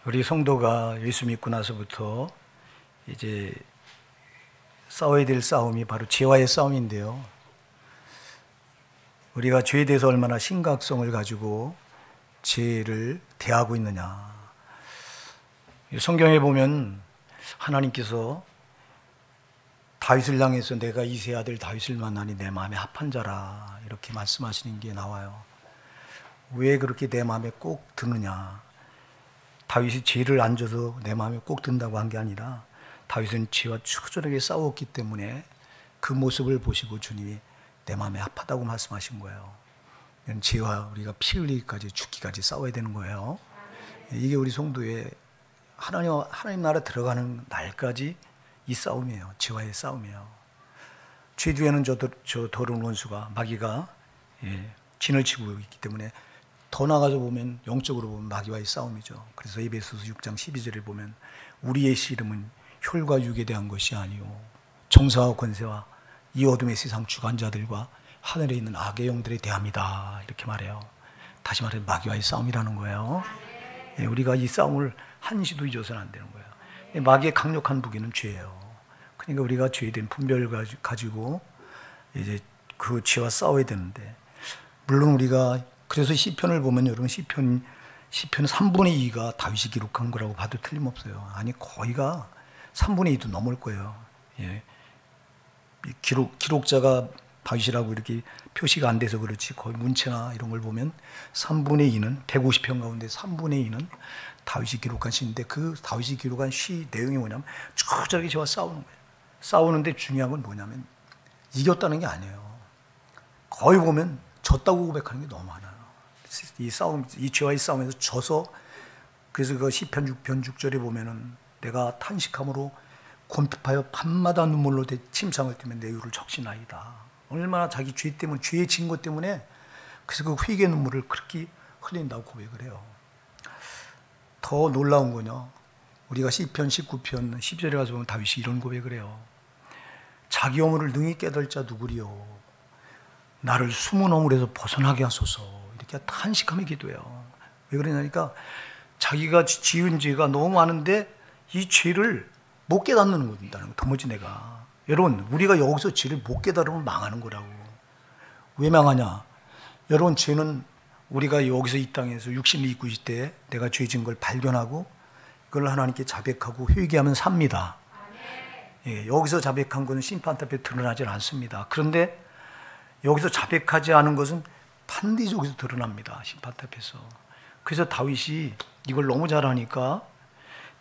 우리 성도가 예수 믿고 나서부터 이제 싸워야 될 싸움이 바로 죄와의 싸움인데요. 우리가 죄에 대해서 얼마나 심각성을 가지고 죄를 대하고 있느냐. 성경에 보면 하나님께서 다윗을 향해서 내가 이세 아들 다윗을 만나니 내 마음에 합한 자라 이렇게 말씀하시는 게 나와요. 왜 그렇게 내 마음에 꼭 드느냐. 다윗이 죄를 안 져서 내 마음에 꼭 든다고 한 게 아니라 다윗은 죄와 처절하게 싸웠기 때문에 그 모습을 보시고 주님이 내 마음에 합하다고 말씀하신 거예요. 죄와 우리가 피 흘리기까지 죽기까지 싸워야 되는 거예요. 이게 우리 성도의 하나님 나라 들어가는 날까지 이 싸움이에요. 죄와의 싸움이에요. 죄 뒤에는 저 더러운 원수가 마귀가 진을 치고 있기 때문에 더 나가서 보면 영적으로 보면 마귀와의 싸움이죠. 그래서 에베소서 6장 12절에 보면 우리의 씨름은 혈과 육에 대한 것이 아니요 정사와 권세와 이 어둠의 세상 주관자들과 하늘에 있는 악의 영들에 대함이다 이렇게 말해요. 다시 말해 마귀와의 싸움이라는 거예요. 우리가 이 싸움을 한시도 잊어서는 안 되는 거예요. 마귀의 강력한 무기는 죄예요. 그러니까 우리가 죄에 대한 분별을 가지고 이제 그 죄와 싸워야 되는데, 물론 우리가 그래서 시편을 보면 여러분 시편 3분의 2가 다윗이 기록한 거라고 봐도 틀림없어요. 아니 거의가 3분의 2도 넘을 거예요. 기록자가 다윗이라고 이렇게 표시가 안 돼서 그렇지 거의 문체나 이런 걸 보면 3분의 2는 150편 가운데 3분의 2는 다윗이 기록한 시인데, 그 다윗이 기록한 시 내용이 뭐냐면 추적하게 저와 싸우는 거예요. 싸우는데 중요한 건 뭐냐면 이겼다는 게 아니에요. 거의 보면 졌다고 고백하는 게 너무 많아요. 이 싸움, 이 죄와의 싸움에서 져서, 그래서 그 시편 6편 6절에 보면은 내가 탄식함으로 곤핍하여 밤마다 눈물로 침상을 뛰면 내 유를 적시나이다. 얼마나 자기 죄 때문에, 죄에 진 것 때문에 그래서 그 회개 눈물을 그렇게 흘린다고 고백을 해요. 더 놀라운 거냐, 우리가 시편 19편 10절에 가서 보면 다윗이 이런 고백을 해요. 자기 허물을 능히 깨달을 자 누구리요, 나를 숨은 허물에서 벗어나게 하소서. 이렇게 탄식하며 기도해요. 왜 그러냐니까 자기가 지은 죄가 너무 많은데 이 죄를 못 깨닫는 거다는 거. 도무지 내가, 여러분 우리가 여기서 죄를 못 깨달으면 망하는 거라고. 왜 망하냐, 여러분 죄는 우리가 여기서 이 땅에서 육신을 입고 있을 때 내가 죄 지은 걸 발견하고 그걸 하나님께 자백하고 회개하면 삽니다. 여기서 자백한 것은 심판 앞에 드러나지 않습니다. 그런데 여기서 자백하지 않은 것은 반드시 여기서 드러납니다. 심판 앞에서. 그래서 다윗이 이걸 너무 잘하니까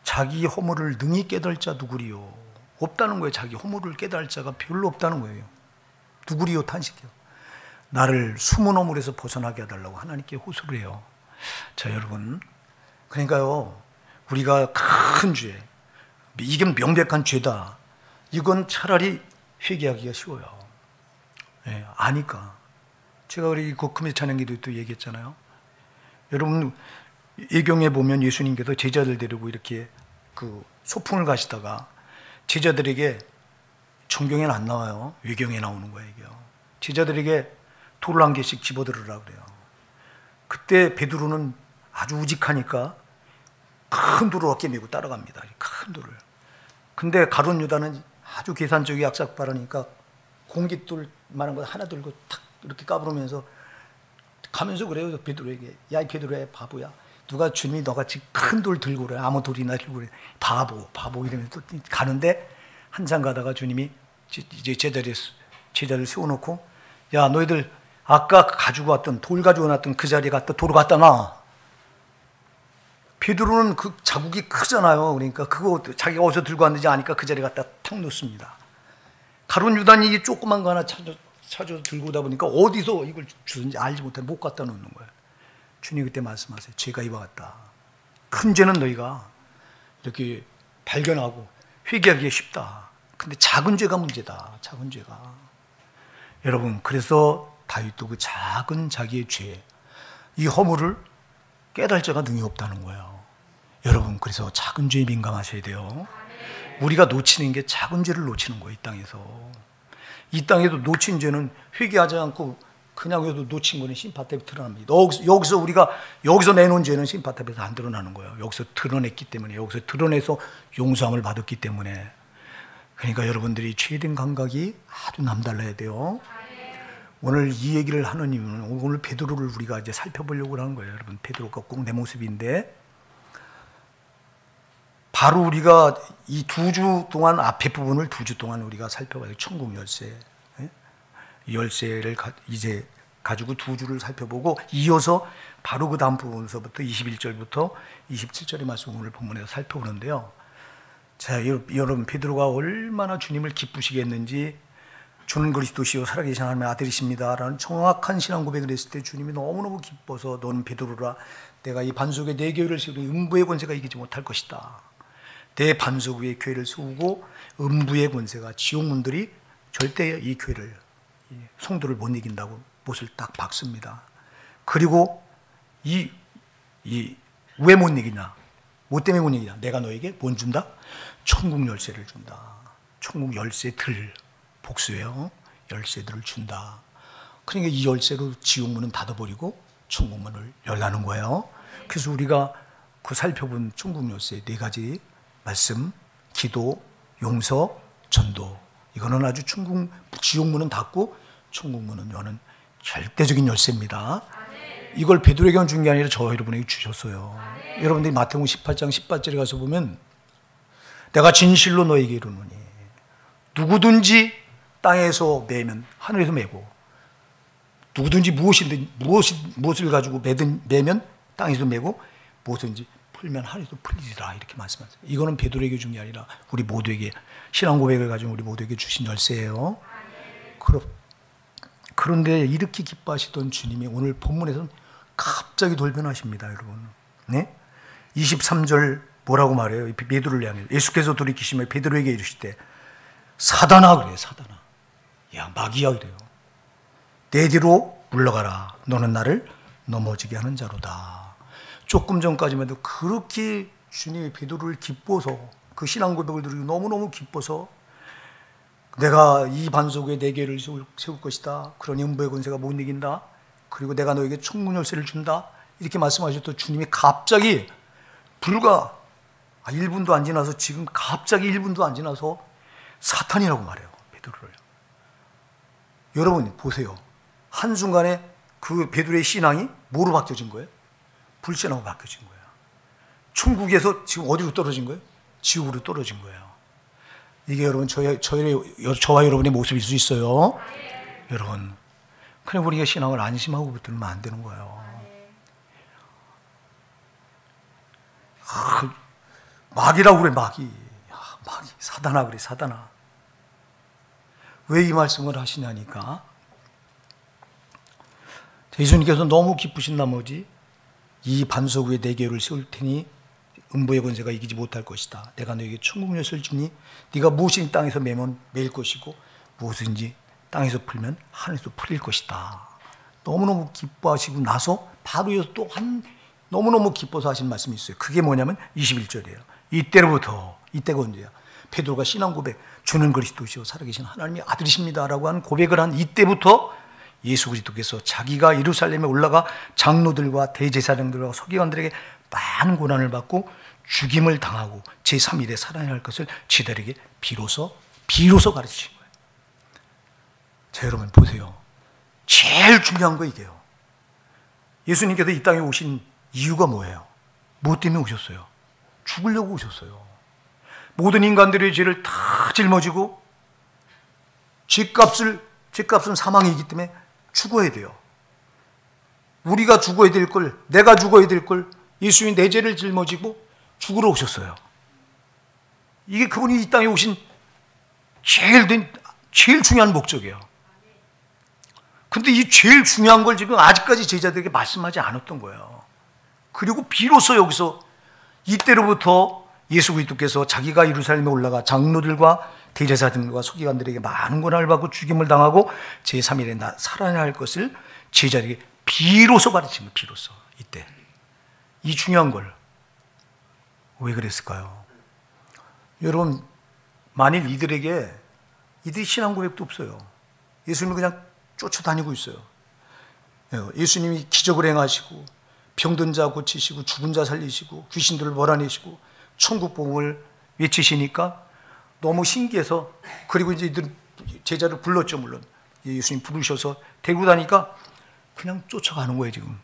자기 허물을 능히 깨달을 자 누구리요, 없다는 거예요. 자기 허물을 깨달을 자가 별로 없다는 거예요. 누구리요 탄식해요. 나를 숨은 허물에서 벗어나게 해달라고 하나님께 호소를 해요. 자 여러분, 그러니까요 우리가 큰 죄, 이게 명백한 죄다, 이건 차라리 회개하기가 쉬워요. 아니까. 제가 우리 금요 찬양기도 또 얘기했잖아요. 여러분 예경에 보면 예수님께서 제자들 데리고 이렇게 그 소풍을 가시다가 제자들에게, 성경에는 안 나와요. 외경에 나오는 거예요. 이게요. 제자들에게 돌을 한 개씩 집어들으라 그래요. 그때 베드로는 아주 우직하니까 큰 돌을 어깨에 메고 따라갑니다. 큰 돌을. 근데 가룟 유다는 아주 계산적이 악삭빠르니까 공깃돌만한 거 하나 들고 탁 이렇게 까부르면서 가면서 그래요. 베드로에게, 야 이 베드로야 바보야, 누가 주님이 너같이 큰 돌 들고 그래, 아무 돌이나 들고 그래, 바보 이러면서 또 가는데 한참 가다가 주님이 이제 제자를 세워놓고, 야 너희들 아까 가지고 왔던 돌 가지고 왔던 그 자리에 갖다 돌을 갖다 놔. 베드로는 그 자국이 크잖아요. 그러니까 그거 자기가 어디서 들고 왔는지 아니까 그 자리에 갖다 탁 놓습니다. 가룟 유다는 이게 조그만 거 하나 찾아서 들고 오다 보니까 어디서 이걸 주든지 알지 못해 못 갖다 놓는 거예요. 주님 그때 말씀하세요. 죄가 이와 같다. 큰 죄는 너희가 이렇게 발견하고 회개하기가 쉽다. 근데 작은 죄가 문제다. 작은 죄가. 여러분 그래서 다윗도 그 작은 자기의 죄, 이 허물을 깨달을 자가 능히 없다는 거예요. 여러분 그래서 작은 죄에 민감하셔야 돼요. 우리가 놓치는 게 작은 죄를 놓치는 거예요. 이 땅에서. 이 땅에도 놓친 죄는 회개하지 않고 그냥 여기서 놓친 거는 심판 앞에 드러납니다. 여기서 우리가 여기서 내놓은 죄는 심판 앞에서 안 드러나는 거예요. 여기서 드러냈기 때문에, 여기서 드러내서 용서함을 받았기 때문에. 그러니까 여러분들이 죄된 감각이 아주 남달라야 돼요. 오늘 이 얘기를 하는 이유는 오늘 베드로를 우리가 이제 살펴보려고 하는 거예요. 여러분, 베드로가 꼭 내 모습인데, 바로 우리가 이 2주 동안 앞에 부분을 2주 동안 우리가 살펴봐요. 천국 열쇠. 열쇠를 이제 가지고 2주를 살펴보고, 이어서 바로 그 다음 부분서부터 21절부터 27절의 말씀 오늘 본문에서 살펴보는데요. 자, 여러분, 베드로가 얼마나 주님을 기쁘시게 했는지, 주는 그리스도시요 살아계신 하나님의 아들이십니다 라는 정확한 신앙 고백을 했을 때 주님이 너무너무 기뻐서, 너는 베드로라, 내가 이 반석에 내 교회를 세우니 음부의 권세가 이기지 못할 것이다. 내 반석 위에 교회를 세우고 음부의 권세가, 지옥문들이 절대 이 교회를, 이 성도를 못 이긴다고 못을 딱 박습니다. 그리고 왜 못 이기냐? 뭐 때문에 못 이기냐? 내가 너에게 뭘 준다? 천국 열쇠를 준다. 천국 열쇠들, 복수예요. 열쇠들을 준다. 그러니까 이 열쇠로 지옥문은 닫아버리고 천국문을 열라는 거예요. 그래서 우리가 그 살펴본 천국 열쇠 4가지 말씀, 기도, 용서, 전도. 이거는 아주 지옥문은 닫고 천국문은 여는 절대적인 열쇠입니다. 이걸 베드로에게만 준 게 아니라 저 여러분에게 주셨어요. 여러분들이 마태복음 18장 18절에 가서 보면, 내가 진실로 너에게 이르노니 누구든지 땅에서 매면 하늘에서 매고, 누구든지 무엇을 가지고 매면 땅에서 매고, 무엇든지 풀면 하늘에서 풀리리라, 이렇게 말씀하세요. 이거는 베드로에게 준 게 아니라 우리 모두에게, 신앙 고백을 가지고 우리 모두에게 주신 열쇠예요. 그런데 이렇게 기뻐하시던 주님이 오늘 본문에서는 갑자기 돌변하십니다, 여러분. 네? 23절 뭐라고 말해요? 베드로를 향해 예수께서 돌이키시며 베드로에게 이르시되, 사단아, 그래요. 사단아, 야 마귀야, 그래요. 내 뒤로 물러가라. 너는 나를 넘어지게 하는 자로다. 조금 전까지만 해도 그렇게 주님이 베드로를 기뻐서, 그 신앙 고백을 들으고 너무너무 기뻐서, 내가 이 반석 위에 내 교회를 세울 것이다. 그러니 음부의 권세가 못 이긴다. 그리고 내가 너에게 천국 열쇠를 준다. 이렇게 말씀하셨던 주님이 갑자기 불과 1분도 안 지나서, 지금 갑자기 1분도 안 지나서 사탄이라고 말해요, 베드로를. 여러분 보세요. 한순간에 그 베드로의 신앙이 뭐로 바뀌어진 거예요? 불신하고 바뀌어진 거예요. 천국에서 지금 어디로 떨어진 거예요? 지옥으로 떨어진 거예요. 이게 여러분 저와 여러분의 모습일 수 있어요. 여러분, 그냥 우리가 신앙을 안심하고 붙들면 안 되는 거예요. 마귀라고 그래, 마귀. 사단아, 그래, 사단아. 왜 이 말씀을 하시냐니까, 예수님께서 너무 기쁘신 나머지, 이 반석 위에 내 교회를 세울 테니 음부의 권세가 이기지 못할 것이다. 내가 너에게 천국 열쇠를 주니 네가 무엇이든지 땅에서 매면 매일 것이고, 무엇인지 땅에서 풀면 하늘에서 풀릴 것이다. 너무너무 기뻐하시고 나서 바로 이어서 또 너무너무 기뻐서 하신 말씀이 있어요. 그게 뭐냐면 21절이에요. 이때가 언제야? 베드로가 신앙 고백, 주는 그리스도시요 살아계신 하나님의 아들이십니다라고 하는 고백을 한 이때부터 예수 그리스도께서 자기가 예루살렘에 올라가 장로들과 대제사장들과 서기관들에게 많은 고난을 받고 죽임을 당하고 제3일에 살아나야 할 것을 지들에게 비로소 가르치신 거예요. 자, 여러분 보세요. 제일 중요한 거 이게요. 예수님께서 이 땅에 오신 이유가 뭐예요? 뭐 때문에 오셨어요? 죽으려고 오셨어요. 모든 인간들의 죄를 다 짊어지고, 죄값은 사망이기 때문에 죽어야 돼요. 우리가 죽어야 될 걸, 내가 죽어야 될 걸 예수님이 내 죄를 짊어지고 죽으러 오셨어요. 이게 그분이 이 땅에 오신 제일 중요한 목적이에요. 근데 이 제일 중요한 걸 지금 아직까지 제자들에게 말씀하지 않았던 거예요. 그리고 비로소 여기서 이때로부터 예수 그리스도께서 자기가 예루살렘에 올라가 장로들과 대제사장들과 서기관들에게 많은 고난을 받고 죽임을 당하고 제3일에 살아나야 할 것을 제자들에게 비로소 가르친 거예요. 비로소. 이때 이 중요한 걸 왜 그랬을까요? 여러분, 만일 이들이 신앙 고백도 없어요. 예수님을 그냥 쫓아다니고 있어요. 예수님이 기적을 행하시고 병든 자 고치시고 죽은 자 살리시고 귀신들을 몰아내시고 천국 복음을 외치시니까 너무 신기해서, 그리고 이제 이들 제자를 불렀죠. 물론 예수님 부르셔서 데리고 다니까 그냥 쫓아가는 거예요. 지금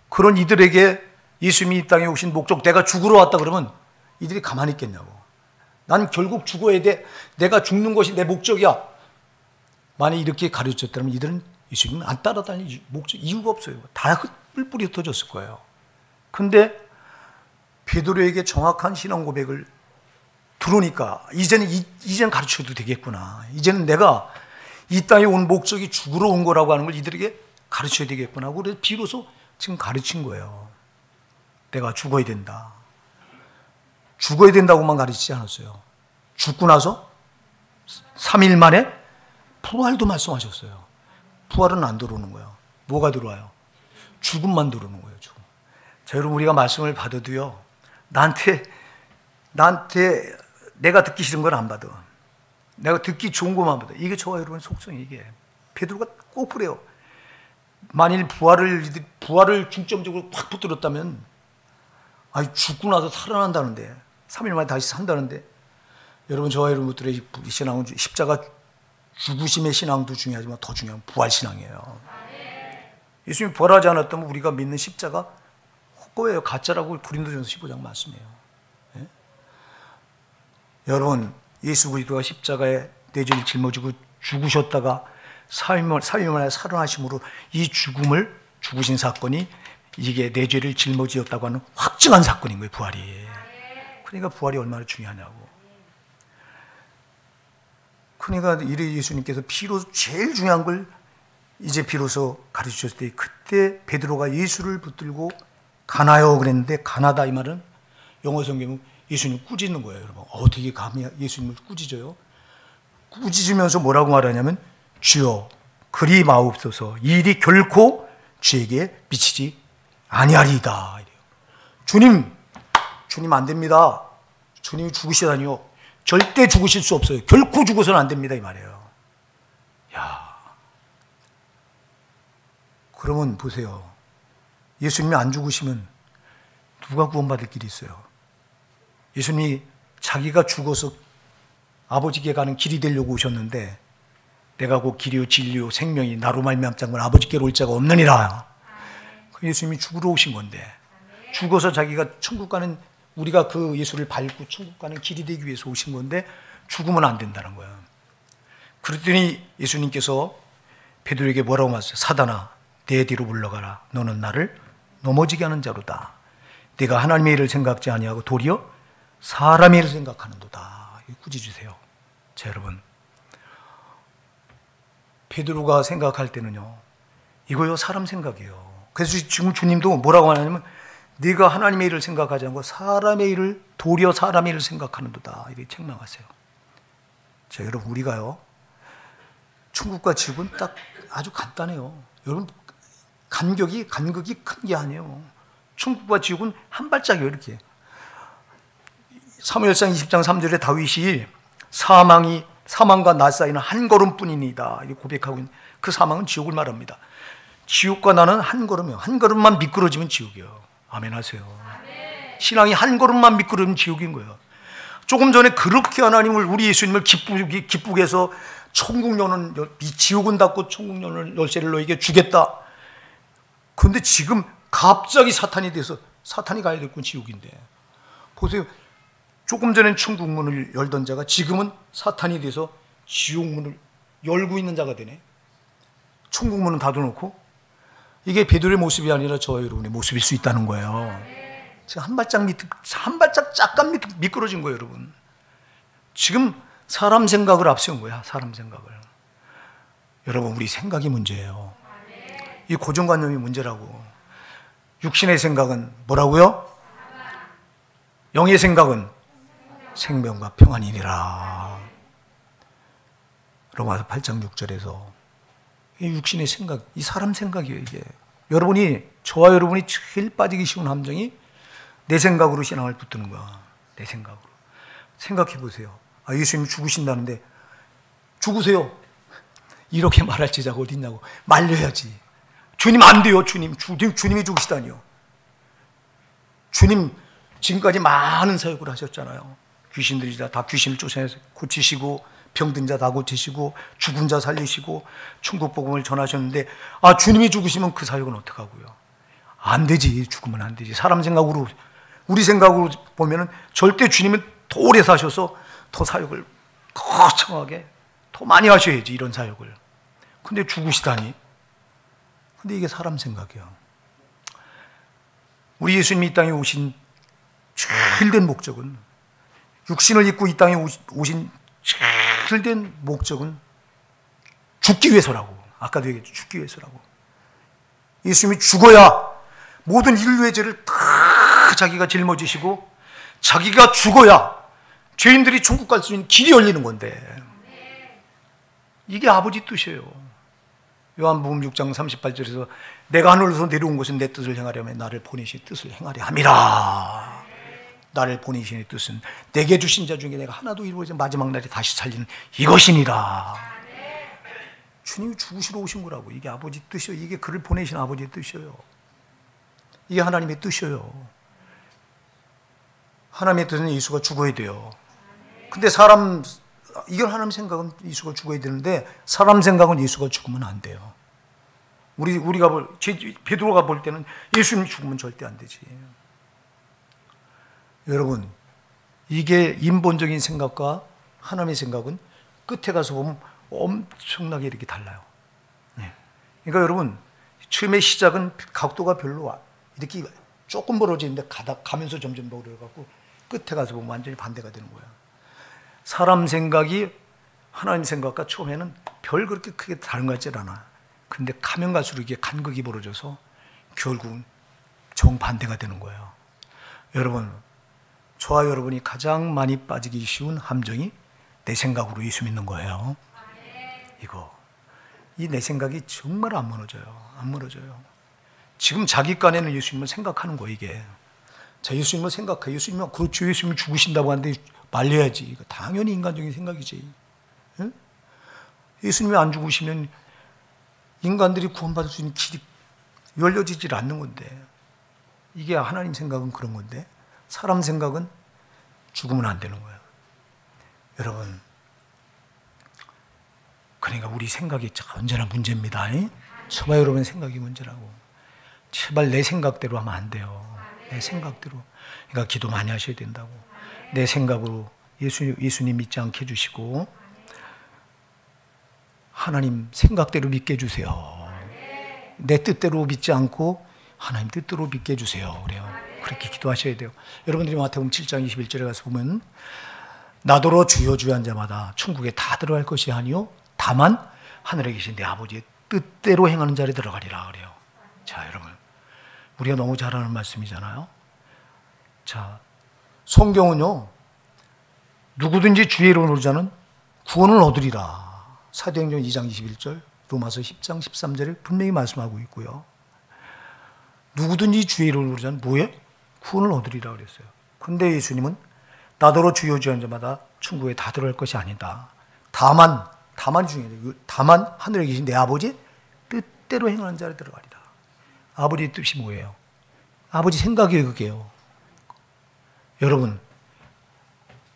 그런 이들에게 예수님이 이 땅에 오신 목적, 내가 죽으러 왔다 그러면 이들이 가만히 있겠냐고. 난 결국 죽어야 돼, 내가 죽는 것이 내 목적이야. 만약 이렇게 가르쳤다면 이들은 예수님은 안 따라다닐 목적, 이유가 없어요. 다 뿔뿔이 흩어졌을 거예요. 근데 베드로에게 정확한 신앙 고백을 들으니까 이제는 가르쳐도 되겠구나. 이제는 내가 이 땅에 온 목적이 죽으러 온 거라고 하는 걸 이들에게 가르쳐야 되겠구나. 그래서 비로소 지금 가르친 거예요. 내가 죽어야 된다. 죽어야 된다고만 가르치지 않았어요. 죽고 나서 3일 만에 부활도 말씀하셨어요. 부활은 안 들어오는 거예요. 뭐가 들어와요? 죽음만 들어오는 거예요. 죽음. 자, 여러분, 우리가 말씀을 받아도요, 나한테 내가 듣기 싫은 걸 안 받아. 내가 듣기 좋은 것만 받아. 이게 저와 여러분의 속성이 이게. 베드로가 꼭 그래요. 만일 부활을 중점적으로 확 붙들었다면, 죽고 나서 살아난다는데, 3일 만에 다시 산다는데, 여러분, 저와 여러분들의 이 신앙은 십자가 죽으심의 신앙도 중요하지만 더 중요한 부활 신앙이에요. 예수님이 부활하지 않았다면 우리가 믿는 십자가 헛거예요. 가짜라고 고린도전서 15장 말씀이에요. 예? 여러분, 예수 그리스도가 십자가에 뇌를 짊어지고 죽으셨다가 3일 만에 살아나심으로 이 죽으신 사건이 이게 내 죄를 짊어지었다고 하는 확증한 사건인 거예요. 부활이. 그러니까 부활이 얼마나 중요하냐고. 그러니까 예수님께서 비로소 제일 중요한 걸 이제 비로소 가르치셨을 때, 그때 베드로가 예수를 붙들고 가나요 그랬는데, 가나다 이 말은 영어 성경은 예수님을 꾸짖는 거예요. 여러분, 어떻게 감히 예수님을 꾸짖어요? 꾸짖으면서 뭐라고 말하냐면, 주여 그리 마옵소서, 이 일이 결코 주에게 미치지 아니하리이다. 주님 안 됩니다. 주님이 죽으시다니요. 절대 죽으실 수 없어요. 결코 죽어서는 안 됩니다. 이 말이에요. 야, 그러면 보세요. 예수님이 안 죽으시면 누가 구원받을 길이 있어요? 예수님이 자기가 죽어서 아버지께 가는 길이 되려고 오셨는데, 내가 곧 길이요 진리요 생명이 나로 말미암지 않고는 아버지께로 올 자가 없느니라. 예수님이 죽으러 오신 건데, 죽어서 자기가 천국 가는, 우리가 그 예수를 밟고 천국 가는 길이 되기 위해서 오신 건데 죽으면 안 된다는 거예요. 그랬더니 예수님께서 베드로에게 뭐라고 말했어요? 사단아, 내 뒤로 물러가라. 너는 나를 넘어지게 하는 자로다. 네가 하나님의 일을 생각지 아니하고 도리어 사람의 일을 생각하는도다. 꾸짖으세요. 자, 여러분, 베드로가 생각할 때는요, 이거요 사람 생각이에요. 그래서 지금 주님도 뭐라고 하냐면, 네가 하나님의 일을 생각하지 않고 사람의 일을, 도리어 사람의 일을 생각하는도다. 이렇게 책망하세요. 자, 여러분, 우리가요, 천국과 지옥은 딱 아주 간단해요. 여러분, 간격이 큰 게 아니에요. 천국과 지옥은 한 발짝이에요. 이렇게. 사무엘상 20장 3절에 다윗이 사망과 나 사이는 한 걸음뿐이니다 이렇게 고백하고 있는, 그 사망은 지옥을 말합니다. 지옥과 나는 한 걸음이에요. 한 걸음만 미끄러지면 지옥이에요. 아멘 하세요. 아멘. 신앙이 한 걸음만 미끄러지면 지옥인 거예요. 조금 전에 그렇게 하나님을, 우리 예수님을 기쁘게 해서 천국 여는, 지옥은 닫고 천국 여는 열쇠를 너에게 주겠다. 그런데 지금 갑자기 사탄이 돼서, 사탄이 가야 될 건 지옥인데, 보세요. 조금 전엔 천국 문을 열던 자가 지금은 사탄이 돼서 지옥 문을 열고 있는 자가 되네. 천국 문은 닫아놓고. 이게 베드로의 모습이 아니라 저와 여러분의 모습일 수 있다는 거예요. 지금 한 발짝 잠깐 미끄러진 거예요, 여러분. 지금 사람 생각을 앞세운 거야, 사람 생각을. 여러분, 우리 생각이 문제예요. 이 고정관념이 문제라고. 육신의 생각은 뭐라고요? 영의 생각은 생명과 평안이니라. 로마서 8장 6절에서 이 육신의 생각, 이 사람 생각이에요, 이게. 저와 여러분이 제일 빠지기 쉬운 함정이 내 생각으로 신앙을 붙드는 거야. 내 생각으로. 생각해 보세요. 예수님이 죽으신다는데, 죽으세요. 이렇게 말할 제자가 어디 있냐고. 말려야지. 주님 안 돼요. 주님이 죽으시다니요. 주님 지금까지 많은 사역을 하셨잖아요. 귀신들이 다 귀신을 쫓아내서 고치시고, 병든 자 다 고치시고, 죽은 자 살리시고, 천국 복음을 전하셨는데, 주님이 죽으시면 그 사역은 어떡하고요? 안 되지. 죽으면 안 되지. 사람 생각으로, 우리 생각으로 보면은 절대 주님은 더 오래 사셔서 더 사역을 거창하게 더 많이 하셔야지, 이런 사역을. 근데 죽으시다니. 근데 이게 사람 생각이야. 우리 예수님이 이 땅에 오신 제일된 목적은, 육신을 입고 이 땅에 오신 제일된 목적은 죽기 위해서라고. 아까도 얘기했죠. 죽기 위해서라고. 예수님이 죽어야 모든 인류의 죄를 다 자기가 짊어지시고, 자기가 죽어야 죄인들이 천국 갈 수 있는 길이 열리는 건데, 이게 아버지 뜻이에요. 요한복음 6장 38절에서 내가 하늘에서 내려온 것은 내 뜻을 행하려면 나를 보내신 뜻을 행하려 함이라. 나를 보내신 의 뜻은 내게 주신 자 중에 내가 하나도 이루어져 마지막 날에 다시 살리는 이것이니라. 주님이 죽으시러 오신 거라고. 이게 아버지 뜻이에요. 이게 그를 보내신 아버지의 뜻이에요. 이게 하나님의 뜻이에요. 하나님의 뜻은 예수가 죽어야 돼요. 근데 이건 하나님 생각은 예수가 죽어야 되는데, 사람 생각은 예수가 죽으면 안 돼요. 우리가 베드로가 볼 때는 예수님이 죽으면 절대 안 되지. 여러분, 이게 인본적인 생각과 하나님의 생각은 끝에 가서 보면 엄청나게 이렇게 달라요. 그러니까 여러분, 처음에 시작은 각도가 별로 이렇게 조금 벌어지는데 가면서 점점 벌어져갖고 끝에 가서 보면 완전히 반대가 되는 거야. 사람 생각이 하나님 생각과 처음에는 별 그렇게 크게 다른 것 같지 않아. 근데 가면 갈수록 이게 간극이 벌어져서 결국은 정반대가 되는 거예요. 여러분, 저와 여러분이 가장 많이 빠지기 쉬운 함정이 내 생각으로 예수 믿는 거예요. 이 내 생각이 정말 안 무너져요. 지금 자기 깐에는 예수님을 생각하는 거예요, 이게. 자, 예수님을 생각해. 예수님은 그렇죠. 예수님이 죽으신다고 하는데 말려야지. 이거 당연히 인간적인 생각이지. 응? 예수님이 안 죽으시면 인간들이 구원받을 수 있는 길이 열려지질 않는 건데, 이게 하나님 생각은 그런 건데, 사람 생각은 죽으면 안 되는 거예요. 여러분, 그러니까 우리 생각이 언제나 문제입니다. 저와 여러분 생각이 문제라고. 제발 내 생각대로 하면 안 돼요. 내 생각대로. 그러니까 기도 많이 하셔야 된다고. 내 생각으로 예수님 믿지 않게 해주시고, 하나님 생각대로 믿게 해주세요. 내 뜻대로 믿지 않고 하나님 뜻대로 믿게 해주세요. 그래요. 그렇게 기도하셔야 돼요. 여러분들이 마태복음 7장 21절에 가서 보면, 나더러 주여 주여 한 자마다 천국에 다 들어갈 것이 아니요 다만 하늘에 계신 내 아버지의 뜻대로 행하는 자리 들어가리라 그래요. 자, 여러분, 우리가 너무 잘 아는 말씀이잖아요. 자, 성경은요, 누구든지 주의 이름을 부르는 자는 구원을 얻으리라. 사도행전 2장 21절, 로마서 10장 13절에 분명히 말씀하고 있고요. 누구든지 주의 이름을 부르는 자는 뭐예요? 구원을 얻으리라 그랬어요. 근데 예수님은 나더러 주여 주여 한 자마다 천국에 다 들어갈 것이 아니다. 다만 중요해요. 다만 하늘에 계신 내 아버지 뜻대로 행하는 자를 들어가리라. 아버지의 뜻이 뭐예요? 아버지 생각이에요, 그게요. 여러분,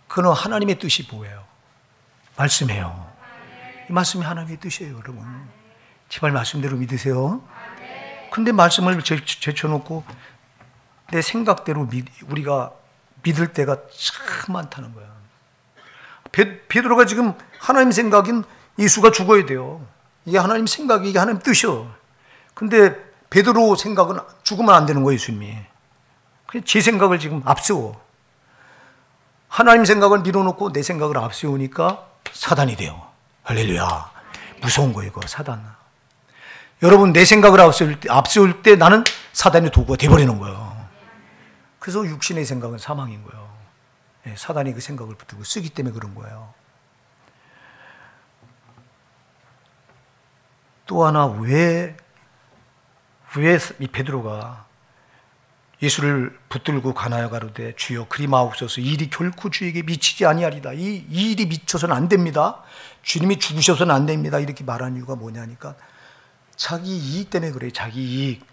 그는 하나님의 뜻이 뭐예요? 말씀이에요. 이 말씀이 하나님의 뜻이에요, 여러분. 제발 말씀대로 믿으세요. 근데 말씀을 제쳐놓고 내 생각대로 우리가 믿을 때가 참 많다는 거야. 베드로가 지금 하나님 생각인 예수가 죽어야 돼요. 이게 하나님 생각이, 이게 하나님 뜻이요. 근데 베드로 생각은 죽으면 안 되는 거예요, 예수님이. 제 생각을 지금 앞세워. 하나님 생각을 밀어놓고 내 생각을 앞세우니까 사단이 돼요. 할렐루야. 무서운 거예요, 이거, 사단. 여러분, 내 생각을 앞세울 때 나는 사단의 도구가 돼버리는 거예요. 그래서 육신의 생각은 사망인 거예요. 사단이 그 생각을 붙들고 쓰기 때문에 그런 거예요. 또 하나, 왜 이 베드로가 예수를 붙들고 가나요 가로되 주여 그리 마옵소서, 이 일이 결코 주에게 미치지 아니하리다. 이 일이 미쳐서는 안 됩니다. 주님이 죽으셔서는 안 됩니다. 이렇게 말한 이유가 뭐냐니까, 자기 이익 때문에 그래요. 자기 이익.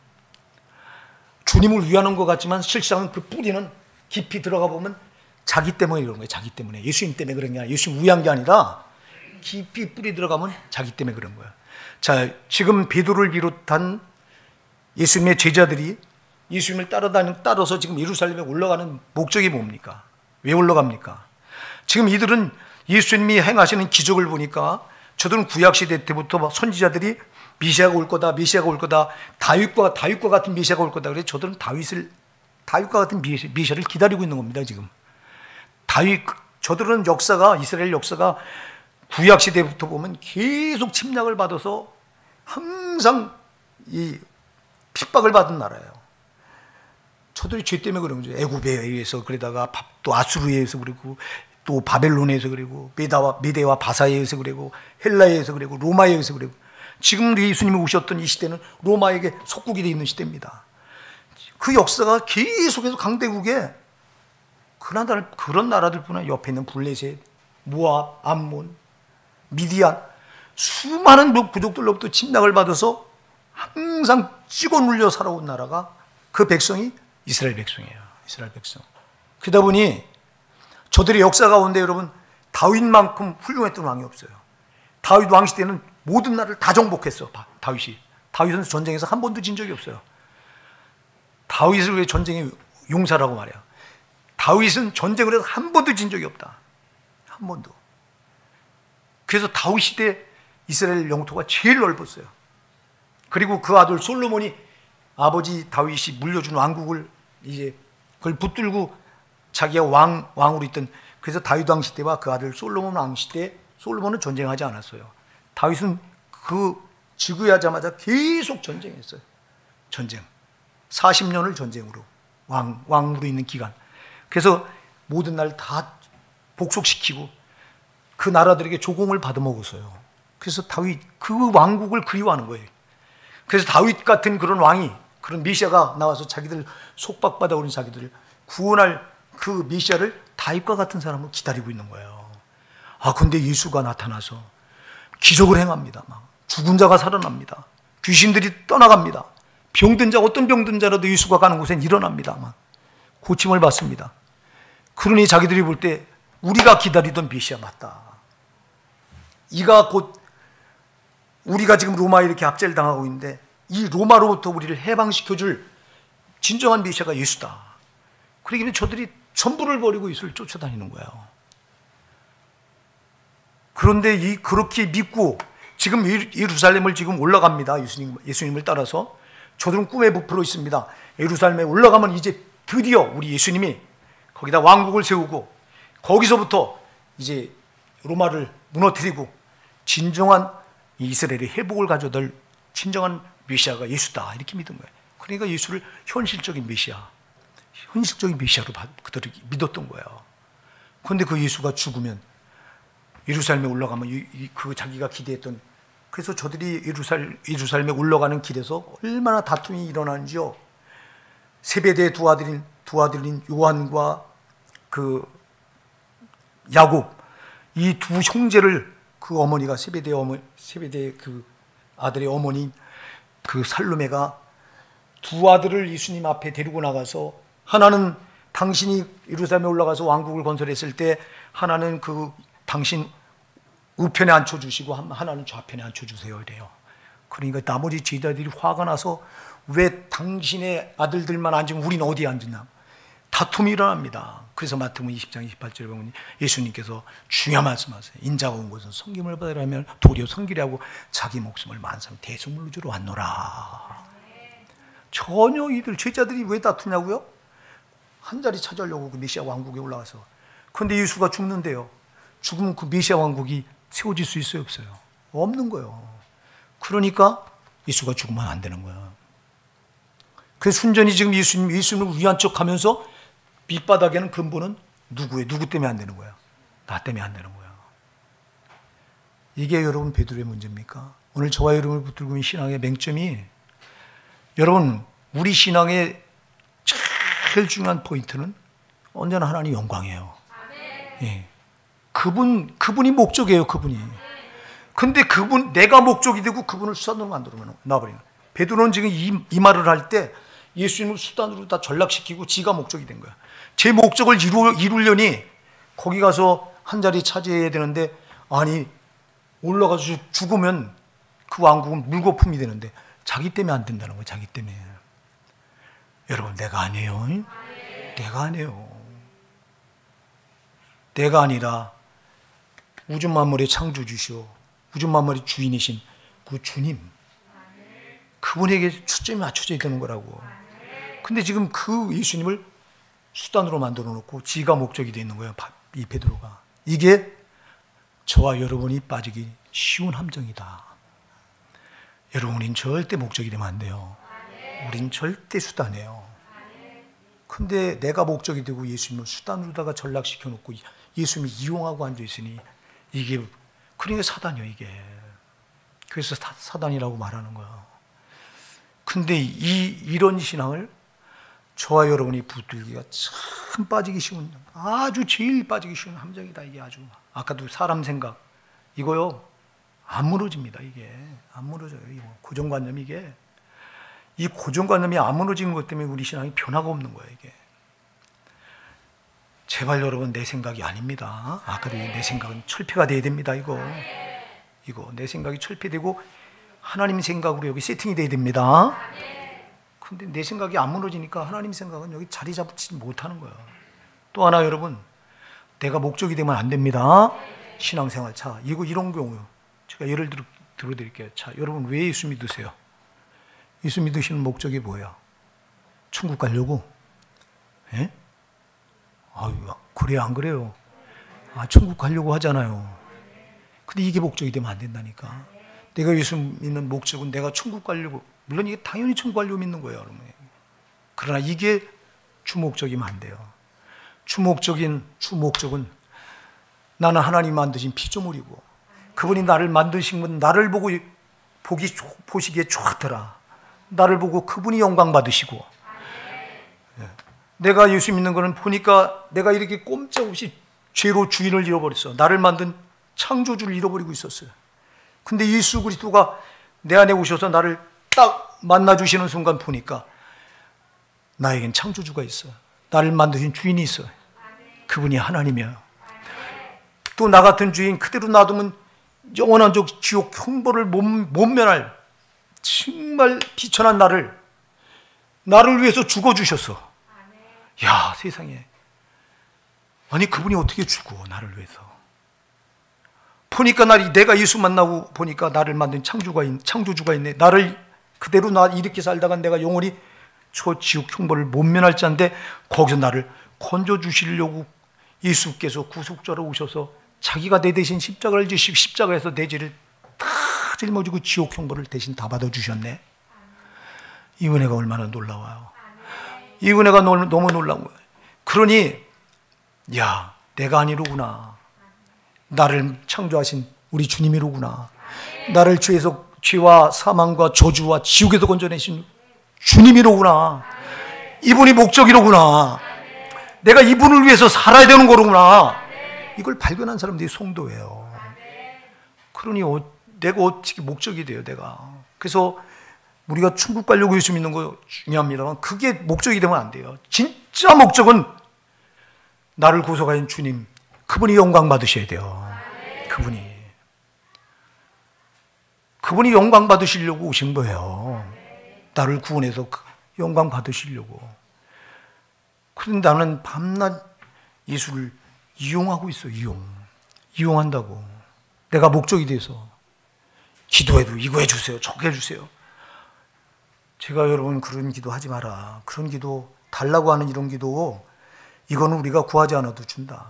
주님을 위하는 것 같지만 실상은 그 뿌리는 깊이 들어가 보면 자기 때문에 그런 거예요. 자기 때문에. 예수님 때문에 그런 게 아니라, 예수님 위한 게 아니라 깊이 뿌리 들어가면 자기 때문에 그런 거예요. 자, 지금 베드로를 비롯한 예수님의 제자들이 예수님을 따라서 지금 예루살렘에 올라가는 목적이 뭡니까? 왜 올라갑니까? 지금 이들은 예수님이 행하시는 기적을 보니까 저들은 구약시대 때부터 선지자들이 메시아가 올 거다, 메시아가 올 거다, 다윗과 같은 메시아가 올 거다. 그래서 저들은 다윗과 같은 메시아를 기다리고 있는 겁니다. 지금 저들은 이스라엘 역사가 구약시대부터 보면 계속 침략을 받아서 항상 이 핍박을 받은 나라예요. 저들이 죄 때문에 그런 거죠. 애굽에 의해서, 그러다가 또 아수르에 의해서 그리고 또 바벨론에 의해서 그리고 메대와 바사에 의해서 그리고 헬라에 의해서 그리고 로마에 의해서 그리고 지금 예수님이 오셨던 이 시대는 로마에게 속국이 되어 있는 시대입니다. 그 역사가 계속해서 강대국에 그런 나라들뿐 아니라 옆에 있는 블레셋, 모압, 암몬, 미디안 수많은 부족들로부터 침략을 받아서 항상 찍어 눌려 살아온 나라가 그 백성이 이스라엘 백성이에요. 이스라엘 백성. 그러다 보니 저들의 역사 가운데 여러분 다윗만큼 훌륭했던 왕이 없어요. 다윗 왕 시대는 모든 나라를 다 정복했어. 다윗은 전쟁에서 한 번도 진 적이 없어요. 다윗을 왜 전쟁의 용사라고 말해요. 다윗은 전쟁을 해서 한 번도 진 적이 없다. 한 번도. 그래서 다윗 시대 이스라엘 영토가 제일 넓었어요. 그리고 그 아들 솔로몬이 아버지 다윗이 물려준 왕국을 이제 그걸 붙들고 자기가 왕으로 있던, 그래서 다윗 왕 시대와 그 아들 솔로몬 왕 시대, 솔로몬은 전쟁하지 않았어요. 다윗은 그 즉위하자마자 계속 전쟁했어요. 전쟁. 40년을 전쟁으로 왕으로 있는 기간. 그래서 모든 날 다 복속시키고 그 나라들에게 조공을 받아먹었어요. 그래서 다윗 그 왕국을 그리워하는 거예요. 그래서 다윗 같은 그런 왕이, 그런 메시아가 나와서 자기들 속박받아 오는 자기들을 구원할 그 메시아를 다윗과 같은 사람을 기다리고 있는 거예요. 근데 예수가 나타나서 기적을 행합니다. 막 죽은 자가 살아납니다. 귀신들이 떠나갑니다. 어떤 병든 자라도 예수가 가는 곳엔 일어납니다. 막 고침을 받습니다. 그러니 자기들이 볼 때 우리가 기다리던 메시아 맞다. 이가 곧 우리가 지금 로마에 이렇게 압제를 당하고 있는데 이 로마로부터 우리를 해방시켜줄 진정한 메시아가 예수다. 그러기 때문에 저들이 전부를 버리고 예수를 쫓아다니는 거예요. 그런데 그렇게 믿고 지금 예루살렘을 지금 올라갑니다. 예수님을 따라서. 저들은 꿈에 부풀어 있습니다. 예루살렘에 올라가면 이제 드디어 우리 예수님이 거기다 왕국을 세우고 거기서부터 이제 로마를 무너뜨리고 진정한 이스라엘의 회복을 가져다 진정한 메시아가 예수다, 이렇게 믿은 거예요. 그러니까 예수를 현실적인 메시아로 그들이 믿었던 거예요. 그런데 그 예수가 죽으면 예루살렘에 올라가면 그 자기가 기대했던, 그래서 저들이 예루살렘에 올라가는 길에서 얼마나 다툼이 일어나는지요. 세베대의 두 아들인 요한과 그 야곱, 이 두 형제를 그 어머니가 세베대의 그 아들의 어머니 그 살로메가 두 아들을 예수님 앞에 데리고 나가서, 하나는 당신이 예루살렘에 올라가서 왕국을 건설했을 때 하나는 그 당신 우편에 앉혀주시고 하나는 좌편에 앉혀주세요 이래요. 그러니까 나머지 제자들이 화가 나서 왜 당신의 아들들만 앉으면 우리는 어디에 앉느냐, 다툼이 일어납니다. 그래서 마태복음 20장 28절에 보면 예수님께서 중요한 말씀하세요. 인자가 온 것은 섬김을 받으려면 도리어 섬기려고 자기 목숨을 만삼 대속물로 주러 왔노라. 전혀 이들 제자들이 왜 다투냐고요? 한 자리 차지하려고 그 메시아 왕국에 올라가서. 그런데 예수가 죽는데요. 죽으면 그 메시아 왕국이 세워질 수 있어요, 없어요? 없는 거예요. 그러니까 예수가 죽으면 안 되는 거예요. 그래서 순전히 지금 예수님을 위한 척하면서 밑바닥에는 근본은 누구 때문에 안 되는 거예요? 나 때문에 안 되는 거예요. 이게 여러분 베드로의 문제입니까? 오늘 저와 여러분을 붙들고 있는 신앙의 맹점이, 여러분 우리 신앙의 제일 중요한 포인트는 언제나 하나님 영광이에요. 예. 그분이 목적이에요. 근데 그분, 내가 목적이 되고 그분을 수단으로 만들어 놔버리는 거예요. 베드로는 지금 이 말을 할 때 예수님을 수단으로 다 전락시키고 지가 목적이 된 거야. 제 목적을 이루려니 거기 가서 한 자리 차지해야 되는데, 아니 올라가서 죽으면 그 왕국은 물거품이 되는데 자기 때문에 안 된다는 거예요. 자기 때문에. 여러분, 내가 아니에요. 내가 아니에요. 내가 아니라 우주 만물의 창조주시오, 우주 만물의 주인이신 그 주님, 그분에게 초점이 맞춰져 있는 거라고. 근데 지금 그 예수님을 수단으로 만들어 놓고 지가 목적이 되어 있는 거예요. 이 베드로가. 이게 저와 여러분이 빠지기 쉬운 함정이다. 여러분, 우린 절대 목적이 되면 안 돼요. 우린 절대 수단이에요. 근데 내가 목적이 되고 예수님을 수단으로다가 전락시켜 놓고 예수님이 이용하고 앉아 있으니 이게, 그러니까 사단이에요, 이게. 그래서 사단이라고 말하는 거야. 근데 이런 신앙을 저와 여러분이 붙들기가 참 빠지기 쉬운, 아주 제일 빠지기 쉬운 함정이다. 이게 아주. 아까도 사람 생각, 이거요, 안 무너집니다. 이게 안 무너져요. 이거 고정관념, 이 고정관념이 안 무너지는 것 때문에 우리 신앙이 변화가 없는 거예요. 이게. 제발 여러분, 내 생각이 아닙니다. 아까도 내 생각은 철폐가 돼야 됩니다. 이거 내 생각이 철폐되고 하나님 생각으로 여기 세팅이 돼야 됩니다. 근데 내 생각이 안 무너지니까 하나님 생각은 여기 자리 잡지 못하는 거예요. 또 하나, 여러분, 내가 목적이 되면 안 됩니다. 신앙생활. 자, 이런 경우 제가 예를 들어드릴게요. 자, 여러분, 왜 예수 믿으세요? 예수 믿으시는 목적이 뭐예요? 천국 가려고? 예? 아유, 그래요, 안 그래요? 천국 가려고 하잖아요. 근데 이게 목적이 되면 안 된다니까. 내가 예수 믿는 목적은 내가 천국 가려고, 물론 이게 당연히 천국 가려고 믿는 거예요, 여러분. 그러나 이게 주목적이면 안 돼요. 주목적은 나는 하나님 만드신 피조물이고, 그분이 나를 만드신 건 나를 보고 보시기에 좋더라. 나를 보고 그분이 영광 받으시고, 내가 예수 믿는 거는 보니까 내가 이렇게 꼼짝없이 죄로 주인을 잃어버렸어. 나를 만든 창조주를 잃어버리고 있었어요. 근데 예수 그리스도가 내 안에 오셔서 나를 딱 만나주시는 순간 보니까 나에겐 창조주가 있어. 나를 만드신 주인이 있어. 그분이 하나님이야. 또 나 같은 주인 그대로 놔두면 영원한 지옥 형벌을 못 면할 정말 비천한 나를 위해서 죽어주셨어. 야, 세상에. 아니, 그분이 어떻게 죽어, 나를 위해서. 보니까 내가 예수 만나고 보니까 나를 만든 창조주가 있네. 나를 그대로 이렇게 살다가 내가 영원히 저 지옥 형벌을 못 면할 자인데, 거기서 나를 건져주시려고 예수께서 구속자로 오셔서 자기가 내 대신 십자가를 지시고 십자가에서 내 죄를 다 짊어지고 지옥 형벌을 대신 다 받아주셨네. 이 은혜가 얼마나 놀라워요. 이 은혜가 너무 놀라운 거예요. 그러니 야, 내가 아니로구나. 나를 창조하신 우리 주님이로구나. 나를 죄와 사망과 저주와 지옥에서 건져내신 주님이로구나. 이분이 목적이로구나. 내가 이분을 위해서 살아야 되는 거로구나. 이걸 발견한 사람들이 성도예요. 그러니 내가 어떻게 목적이 돼요, 내가. 그래서 우리가 천국 가려고 예수 믿는 거 중요합니다만 그게 목적이 되면 안 돼요. 진짜 목적은 나를 구속하신 주님, 그분이 영광 받으셔야 돼요. 그분이 영광 받으시려고 오신 거예요. 나를 구원해서 영광 받으시려고. 그런데 나는 밤낮 예수를 이용하고 있어. 이용한다고. 내가 목적이 돼서 기도해도 이거 해주세요, 저거 해주세요. 제가 여러분, 그런 기도 하지 마라. 그런 기도, 달라고 하는 이런 기도, 이거는 우리가 구하지 않아도 준다.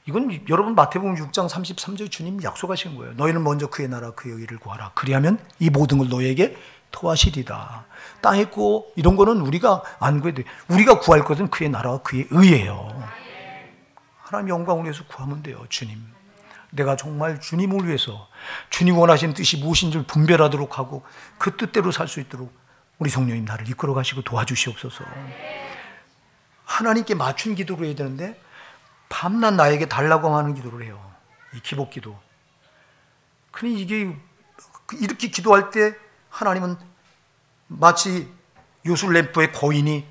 이건 여러분 마태복음 6장 33절 주님이 약속하신 거예요. 너희는 먼저 그의 나라 그의 의를 구하라. 그리하면 이 모든 걸 너희에게 더하시리다. 땅에 있고 이런 거는 우리가 안 구해도 돼. 우리가 구할 것은 그의 나라와 그의 의예요. 하나님 영광을 위해서 구하면 돼요. 주님, 내가 정말 주님을 위해서 주님 원하시는 뜻이 무엇인지를 분별하도록 하고 그 뜻대로 살 수 있도록 우리 성령님 나를 이끌어 가시고 도와주시옵소서. 하나님께 맞춘 기도를 해야 되는데 밤낮 나에게 달라고 하는 기도를 해요. 이 기복 기도. 그러니 이게 이렇게 기도할 때 하나님은 마치 요술램프의 거인이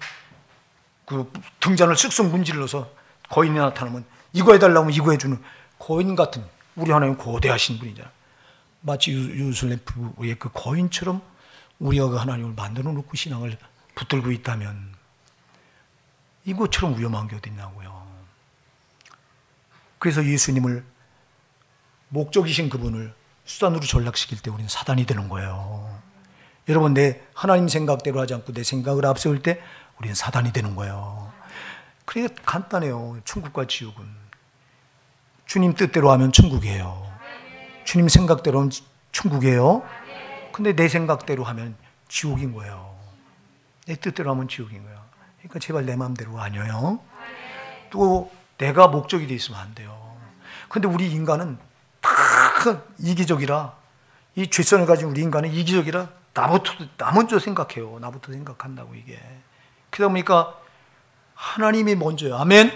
그 등잔을 쓱쓱 문질러서 거인이 나타나면 이거 해달라면 이거 해주는 거인 같은, 우리 하나님 거대하신 분이잖아요. 마치 요술램프의 그 거인처럼 우리가 그 하나님을 만들어 놓고 신앙을 붙들고 있다면 이것처럼 위험한 게 어디 있냐고요. 그래서 예수님을, 목적이신 그분을 수단으로 전락시킬 때 우리는 사단이 되는 거예요. 여러분, 내 하나님 생각대로 하지 않고 내 생각을 앞세울 때 우리는 사단이 되는 거예요. 그러니까 간단해요. 천국과 지옥은 주님 뜻대로 하면 천국이에요. 주님 생각대로 하면 천국이에요. 근데 내 생각대로 하면 지옥인 거예요. 내 뜻대로 하면 지옥인 거예요. 그러니까 제발 내 마음대로 아니에요. 또 내가 목적이 돼 있으면 안 돼요. 근데 우리 인간은 다 이기적이라, 이 죄성을 가진 우리 인간은 이기적이라 나 먼저 생각해요. 나부터 생각한다고 이게. 그러다 보니까 하나님이 먼저요. 아멘.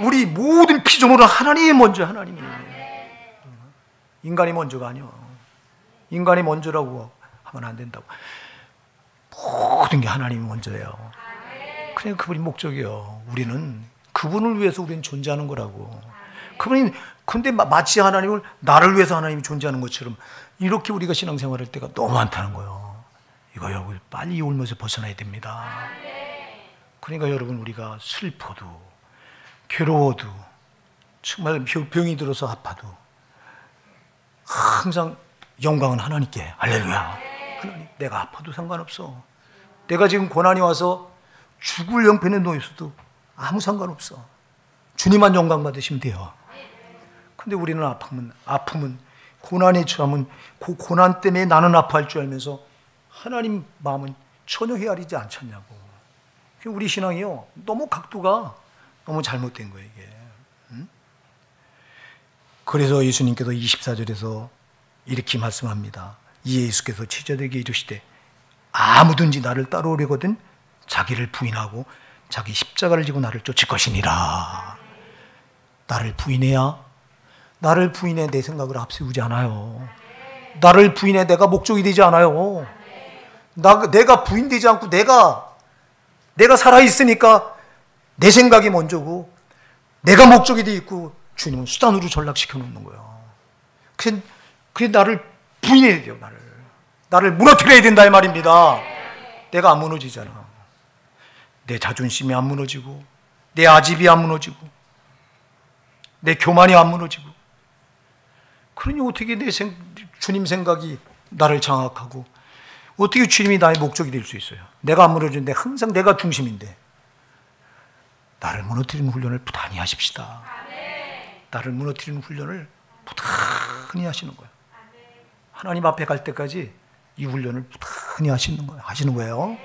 우리 모든 피조물은 하나님이 먼저, 하나님이. 인간이 먼저가 아니요. 인간이 먼저라고 하면 안 된다고. 모든 게 하나님이 먼저예요. 그냥 그분이 목적이에요. 우리는 그분을 위해서 우리는 존재하는 거라고. 그분이, 근데 마치 하나님을 나를 위해서 하나님이 존재하는 것처럼 이렇게 우리가 신앙생활할 때가 너무 많다는 거예요. 이거 여러분 빨리 이 울면서 벗어나야 됩니다. 그러니까 여러분, 우리가 슬퍼도 괴로워도 정말 병이 들어서 아파도 항상 영광은 하나님께. 할렐루야. 하나님, 내가 아파도 상관없어. 내가 지금 고난이 와서 죽을 형편에 놓여 있어도 아무 상관없어. 주님만 영광 받으시면 돼요. 근데 우리는 아픔은 고난에 처하면 그 고난 때문에 나는 아파할 줄 알면서 하나님 마음은 전혀 헤아리지 않잖냐고. 우리 신앙이요, 너무 각도가 너무 잘못된 거예요, 이게. 그래서 예수님께서 24절에서 이렇게 말씀합니다. 이 예수께서 제자들에게 이르시되 아무든지 나를 따라오려거든 자기를 부인하고 자기 십자가를 지고 나를 쫓을 것이니라. 나를 부인해야, 나를 부인해 내 생각을 앞세우지 않아요. 나를 부인해 내가 목적이 되지 않아요. 내가 부인되지 않고 내가 살아있으니까 내 생각이 먼저고 내가 목적이 되어 있고 주님은 수단으로 전락시켜 놓는 거예요. 그게 나를 부인해야 돼요. 나를 무너뜨려야 된다 이 말입니다. 내가 안 무너지잖아. 내 자존심이 안 무너지고 내 아집이 안 무너지고 내 교만이 안 무너지고, 그러니 어떻게 주님 생각이 나를 장악하고 어떻게 주님이 나의 목적이 될 수 있어요? 내가 안 무너지는데 항상 내가 중심인데. 나를 무너뜨리는 훈련을 부단히 하십시다. 나를 무너뜨리는 훈련을 부단히 하시는 거예요. 하나님 앞에 갈 때까지 이 훈련을 부단히 하시는 거예요.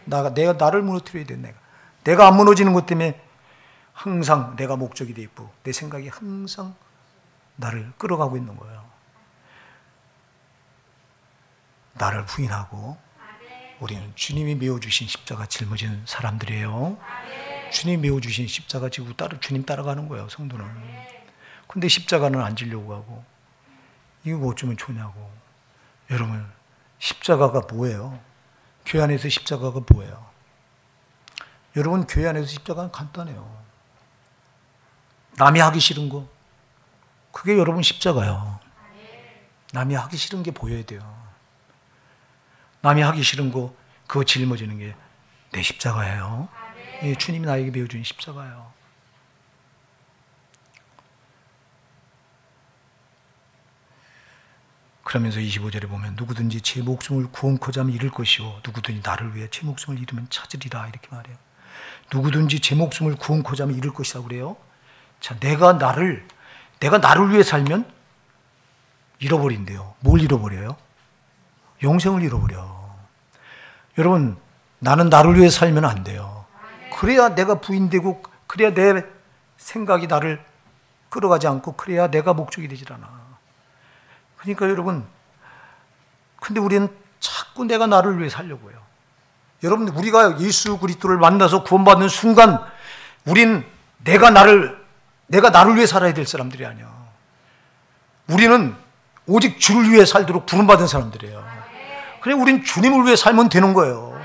내가 나를 무너뜨려야 돼. 내가 안 무너지는 것 때문에 항상 내가 목적이 돼 있고 내 생각이 항상 나를 끌어가고 있는 거예요. 나를 부인하고 우리는 주님이 메어주신 십자가 짊어지는 사람들이에요. 주님이 메어주신 십자가 지고 주님 따라가는 거예요, 성도는. 근데 십자가는 안 지려고 하고 이거 어쩌면 좋냐고. 여러분, 십자가가 뭐예요? 교회 안에서 십자가가 뭐예요? 여러분, 교회 안에서 십자가는 간단해요. 남이 하기 싫은 거, 그게 여러분 십자가예요. 남이 하기 싫은 게 보여야 돼요. 남이 하기 싫은 거, 그거 짊어지는 게 내 십자가예요. 예, 주님이 나에게 배워준 십자가예요. 그러면서 25절에 보면 누구든지 제 목숨을 구원코자 하면 잃을 것이요 누구든지 나를 위해 제 목숨을 잃으면 찾으리라, 이렇게 말해요. 누구든지 제 목숨을 구원코자 하면 잃을 것이라고 그래요. 자, 내가 나를 위해 살면 잃어버린대요. 뭘 잃어버려요? 영생을 잃어버려. 여러분, 나는 나를 위해 살면 안 돼요. 그래야 내가 부인되고, 그래야 내 생각이 나를 끌어가지 않고, 그래야 내가 목적이 되질 않아. 그러니까 여러분, 근데 우리는 자꾸 내가 나를 위해 살려고 해요. 여러분, 우리가 예수 그리스도를 만나서 구원받는 순간 우린 내가 나를 위해 살아야 될 사람들이 아니야. 우리는 오직 주를 위해 살도록 부름받은 사람들이에요. 그래, 우린 주님을 위해 살면 되는 거예요.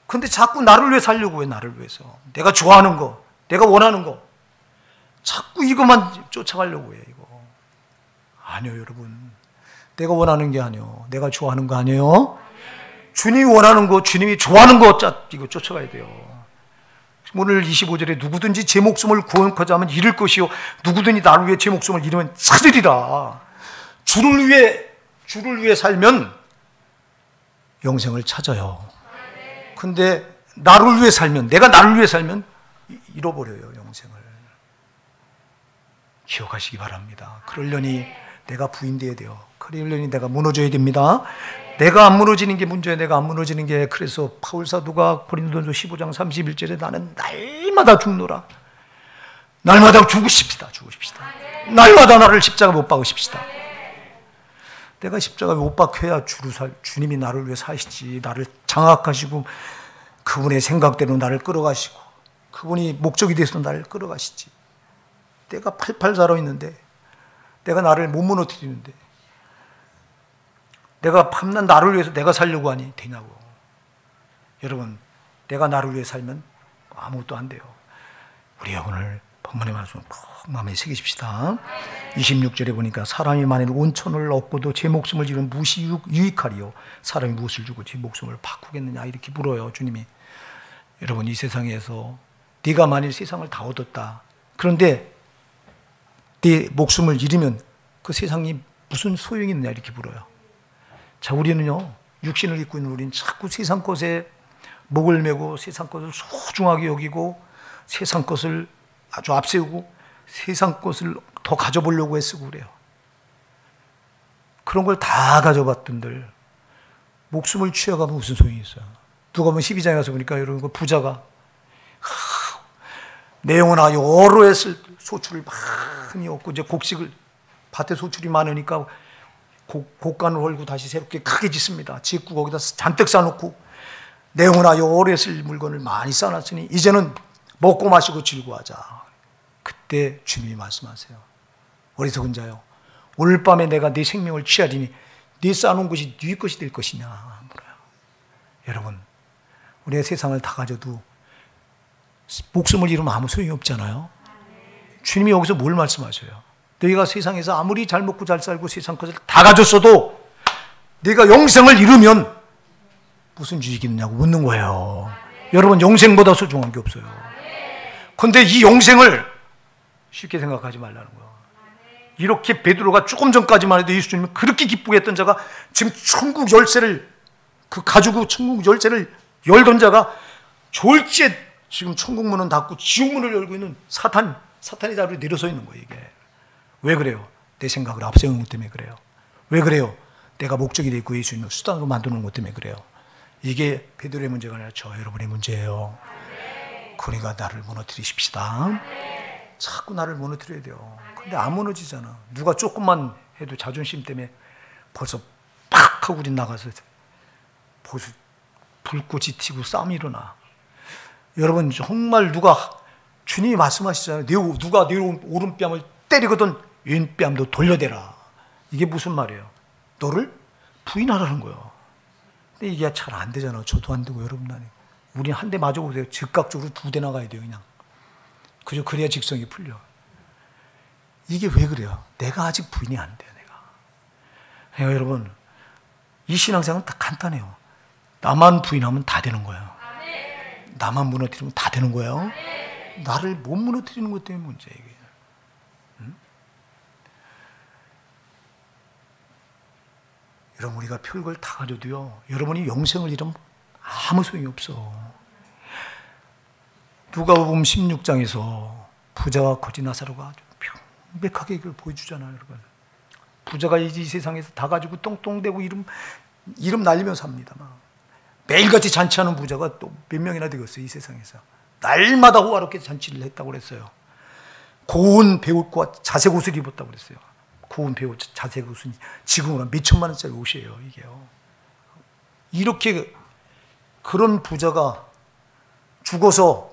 근데 자꾸 나를 위해 살려고 해. 나를 위해서 내가 좋아하는 거, 내가 원하는 거, 자꾸 이것만 쫓아가려고 해. 이거 아니요, 여러분. 내가 원하는 게 아니요, 내가 좋아하는 거 아니에요. 주님이 원하는 거, 주님이 좋아하는 거 이거 쫓아가야 돼요. 오늘 25절에 누구든지 제 목숨을 구원하고자 하면 잃을 것이요, 누구든지 나를 위해 제 목숨을 잃으면 찾으리라. 주를 위해 살면 영생을 찾아요. 근데 나를 위해 살면, 내가 나를 위해 살면 잃어버려요, 영생을. 기억하시기 바랍니다. 그러려니 내가 부인되어야 돼요. 그러려니 내가 무너져야 됩니다. 내가 안 무너지는 게 문제예요. 내가 안 무너지는 게. 그래서 바울 사도가 고린도전서 15장 31절에 나는 날마다 죽노라. 날마다 죽으십시다. 날마다 나를 십자가 못 박으십시다. 내가 십자가에 못 박혀야 주님이 나를 위해 사시지. 나를 장악하시고 그분의 생각대로 나를 끌어가시고 그분이 목적이 돼서 나를 끌어가시지. 내가 팔팔 살아있는데, 내가 나를 못 무너뜨리는데, 내가 밤낮 나를 위해서 내가 살려고 하니 되냐고. 여러분, 내가 나를 위해 살면 아무것도 안 돼요. 우리 오늘 본문의 말씀을 꼭 마음에 새기십시다. 26절에 보니까 사람이 만일 온천을 얻고도 제 목숨을 잃으면 무엇이 유익하리요. 사람이 무엇을 주고 제 목숨을 바꾸겠느냐, 이렇게 물어요, 주님이. 여러분, 이 세상에서 네가 만일 세상을 다 얻었다, 그런데 네 목숨을 잃으면 그 세상이 무슨 소용이 있느냐, 이렇게 물어요. 자, 우리는요, 육신을 입고 있는 우리는 자꾸 세상 것에 목을 메고 세상 것을 소중하게 여기고 세상 것을 아주 앞세우고 세상 것을 더 가져보려고 애쓰고 그래요. 그런 걸 다 가져봤던들 목숨을 취해가면 무슨 소용이 있어요. 누가 보면 12장에 가서 보니까 여러분, 그 부자가 내용이나 여러 했을 소출을 많이 얻고 이제 곡식을, 밭에 소출이 많으니까 곡간을 헐고 다시 새롭게 크게 짓습니다. 짓고 거기다 잔뜩 쌓아놓고 내용이나 여러 했을 물건을 많이 쌓아놨으니 이제는 먹고 마시고 즐거워하자. 그때 주님이 말씀하세요. 어리석은 자요, 오늘 밤에 내가 네 생명을 취하리니 네 쌓아놓은 것이 네 것이 될 것이냐 물어요. 여러분, 우리의 세상을 다 가져도 목숨을 잃으면 아무 소용이 없잖아요. 주님이 여기서 뭘 말씀하셔요? 너희가 세상에서 아무리 잘 먹고 잘 살고 세상 것을 다 가졌어도 네가 영생을 잃으면 무슨 유익이 있느냐고 묻는 거예요. 여러분, 영생보다 소중한 게 없어요. 그런데 이 영생을 쉽게 생각하지 말라는 거예요. 이렇게 베드로가 조금 전까지만 해도 예수님이 그렇게 기쁘게 했던 자가 지금 천국 열쇠를 가지고 천국 열쇠를 열던 자가 졸지에 지금 천국 문은 닫고 지옥 문을 열고 있는 사탄의 자리로 내려서 있는 거예요. 이게 왜 그래요? 내 생각을 앞세우는 것 때문에 그래요. 왜 그래요? 내가 목적이 되어 있고 예수님을 수단으로 만드는 것 때문에 그래요. 이게 베드로의 문제가 아니라 저 여러분의 문제예요. 그러니까 나를 무너뜨리십시다. 자꾸 나를 무너뜨려야 돼요. 근데 안 무너지잖아. 누가 조금만 해도 자존심 때문에 벌써 팍 하고 우리 나가서 벌써 불꽃이 튀고 싸움이 일어나. 여러분, 정말 주님이 말씀하시잖아요. 누가 내 오른뺨을 때리거든 왼뺨도 돌려대라. 이게 무슨 말이에요? 너를 부인하라는 거예요. 근데 이게 잘 안 되잖아요. 저도 안 되고 여러분도 안 되고. 우리는 한 대 맞아보세요. 즉각적으로 2대 나가야 돼요. 그냥 그래야 직성이 풀려. 이게 왜 그래요? 내가 아직 부인이 안 돼요. 그러니까 여러분, 이 신앙생활은 다 간단해요. 나만 부인하면 다 되는 거예요. 나만 무너뜨리면 다 되는 거예요. 나를 못 무너뜨리는 것 때문에 문제예요. 이게. 여러분, 우리가 별걸 다 가져도요, 여러분이 영생을 잃으면 아무 소용이 없어. 누가복음 16장에서 부자와 거지 나사로가 아주 명백하게 이걸 보여주잖아요. 여러분, 부자가 이 세상에서 다 가지고 똥똥대고 이름 날리면서 삽니다. 매일같이 잔치하는 부자가 또 몇 명이나 되겠어요. 이 세상에서 날마다 호화롭게 잔치를 했다고 그랬어요. 고운 배옷과 자색 옷을 입었다고 그랬어요. 고운 배옷, 자색 옷은 지금은 몇 천만 원짜리 옷이에요. 이게요. 이렇게 그런 부자가 죽어서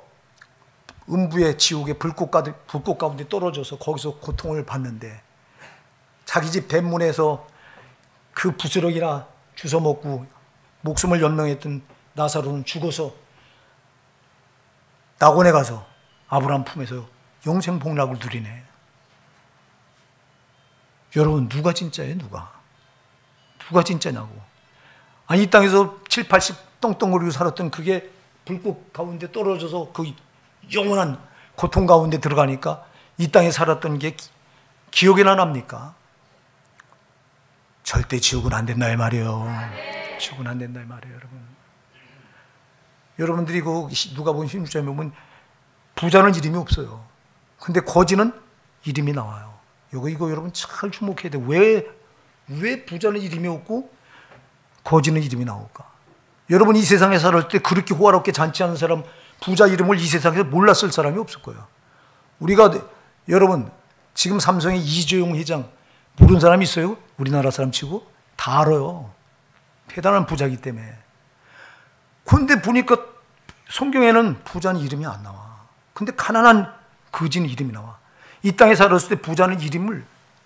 음부의 지옥의 불꽃 가운데 떨어져서 거기서 고통을 받는데 자기 집 대문에서 그 부스러기나 주워 먹고 목숨을 연명했던 나사로는 죽어서 낙원에 가서 아브라함 품에서 영생 복락을 누리네. 여러분, 누가 진짜예요? 누가 진짜냐고. 아니, 이 땅에서 7, 80 떵떵거리고 살았던 그게 불꽃 가운데 떨어져서 그 영원한 고통 가운데 들어가니까 이 땅에 살았던 게 기억이나 납니까? 절대 지옥은 안 된다 이 말이에요. 지옥은 안 된다 이 말이에요, 여러분. 여러분들이 그 누가복음 16장에 보면 부자는 이름이 없어요. 근데 거지는 이름이 나와요. 이거 여러분 잘 주목해야 돼요. 왜 부자는 이름이 없고 거지는 이름이 나올까? 여러분, 이 세상에 살을 때 그렇게 호화롭게 잔치하는 사람, 부자 이름을 이 세상에서 몰랐을 사람이 없을 거예요. 여러분, 지금 삼성의 이재용 회장 모르는 사람이 있어요? 우리나라 사람 치고 다 알아요. 대단한 부자이기 때문에. 근데 보니까 성경에는 부자는 이름이 안 나와. 근데 가난한 거지는 이름이 나와. 이 땅에 살았을 때 부자는 이름을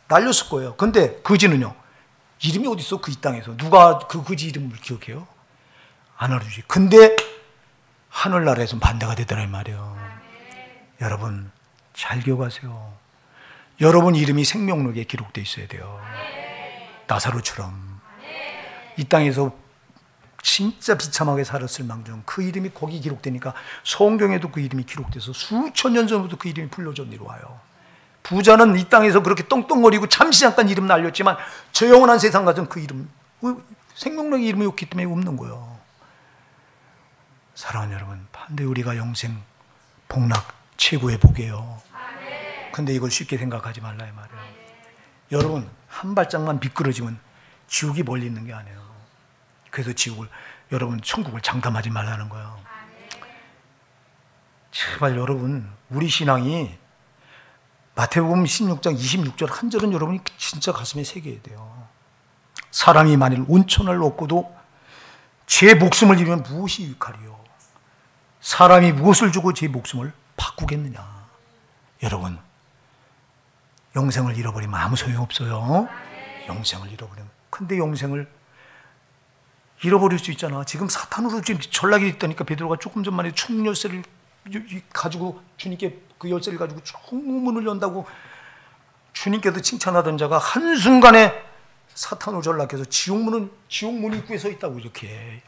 날렸을 거예요. 근데 거지는요, 이름이 어디 있어? 그 이 땅에서 누가 그 거지 이름을 기억해요? 안 알아주지. 근데 하늘나라에서 반대가 되더라 이 말이에요. 여러분, 잘 기억하세요. 여러분 이름이 생명록에 기록되어 있어야 돼요. 나사로처럼 이 땅에서 진짜 비참하게 살았을 망정 그 이름이 거기 기록되니까 성경에도 그 이름이 기록돼서 수천 년 전부터 그 이름이 불려져 내려와요. 부자는 이 땅에서 그렇게 떵떵거리고 잠시 잠깐 이름 날렸지만 저 영원한 세상 가서는 그 이름, 생명록의 이름이 없기 때문에 없는 거예요. 사랑하는 여러분, 반대 우리가 영생 복락 최고의 복이에요. 근데 이걸 쉽게 생각하지 말라 이 말이에요. 여러분, 한 발짝만 미끄러지면 지옥이 멀리 있는 게 아니에요. 그래서 여러분 천국을 장담하지 말라는 거예요. 제발 여러분, 우리 신앙이 마태복음 16장 26절 한 절은 여러분이 진짜 가슴에 새겨야 돼요. 사람이 만일 온천을 얻고도 제 목숨을 잃으면 무엇이 유익하리요? 사람이 무엇을 주고 제 목숨을 바꾸겠느냐? 여러분, 영생을 잃어버리면 아무 소용없어요. 영생을 잃어버리면. 근데 영생을 잃어버릴 수 있잖아. 지금 사탄으로 지금 전락이 있다니까. 베드로가 조금 전만에 총 열쇠를 가지고 주님께 그 열쇠를 가지고 총문을 연다고 주님께도 칭찬하던 자가 한순간에 사탄으로 전락해서 지옥문 입구에 서 있다고. 이렇게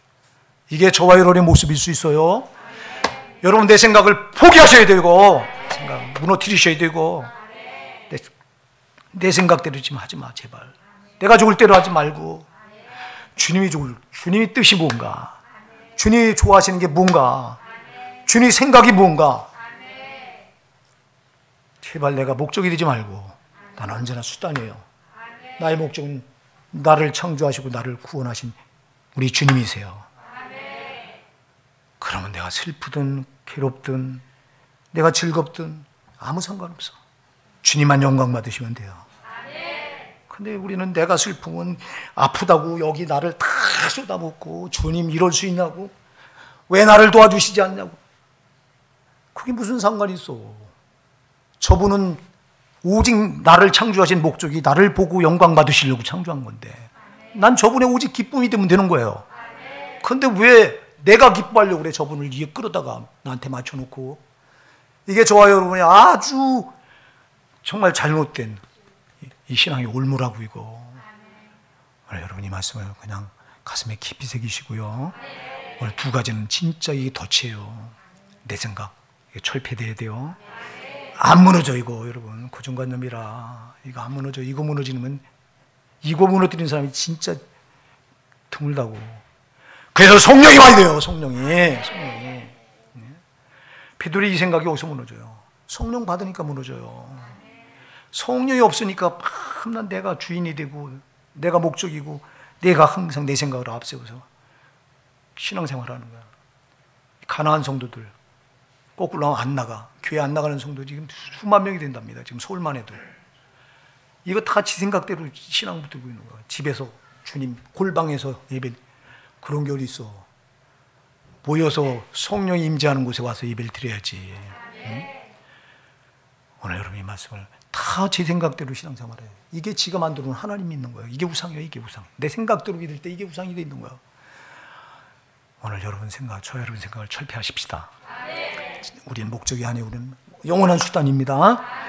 이게 저와 여러분의 모습일 수 있어요. 여러분, 내 생각을 포기하셔야 되고 생각 무너뜨리셔야 되고 내 생각대로 지금 하지 마. 제발 내가 좋을 대로 하지 말고 주님이 뜻이 뭔가, 주님이 좋아하시는 게 뭔가, 주님이 생각이 뭔가, 제발 내가 목적이 되지 말고 나는 언제나 수단이에요. 나의 목적은 나를 창조하시고 나를 구원하신 우리 주님이세요. 그러면 내가 슬프든 괴롭든 내가 즐겁든 아무 상관없어. 주님만 영광 받으시면 돼요. 근데 우리는 내가 슬프면 아프다고 여기 나를 다 쏟아붓고 주님 이럴 수 있냐고, 왜 나를 도와주시지 않냐고. 그게 무슨 상관이 있어. 저분은 오직 나를 창조하신 목적이 나를 보고 영광 받으시려고 창조한 건데 난 저분의 오직 기쁨이 되면 되는 거예요. 근데 왜 내가 기뻐하려고 그래? 저분을 위에 끌어다가 나한테 맞춰놓고. 이게 저와 여러분이 아주 정말 잘못된 이 신앙의 올무라고. 이거 오늘 여러분 이 말씀을 그냥 가슴에 깊이 새기시고요. 오늘 두 가지는 진짜 이게 덫이에요. 내 생각 이게 철폐돼야 돼요. 안 무너져. 이거 여러분 고정관념이라 이거 안 무너져. 이거 무너지면 이거 무너뜨린 사람이 진짜 드물다고. 그래서 성령이 와야 돼요. 성령이. 베드로의 이 생각이 어디서 무너져요? 성령 받으니까 무너져요. 성령이 없으니까 난 내가 주인이 되고 내가 목적이고 내가 항상 내 생각을 앞세워서 신앙생활을 하는 거야. 가난한 성도들 거꾸로 안 나가. 교회 안 나가는 성도 지금 수만 명이 된답니다. 지금 서울만 해도. 이거 다 지 생각대로 신앙 붙들고 있는 거야. 집에서 주님 골방에서 예배. 그런 게 어디 있어. 모여서 성령이 임재하는 곳에 와서 예배를 드려야지. 응? 오늘 여러분 이 말씀을 다 다 제 생각대로 신앙생활해요. 이게 지가 만들어 놓은 하나님 믿는 거예요. 이게 우상이에요. 이게 우상. 내 생각대로 믿을 때 이게 우상이 돼 있는 거예요. 오늘 여러분 생각, 저 여러분 생각을 철폐하십시다. 우리의 목적이 아니에요. 우리는 영원한 수단입니다.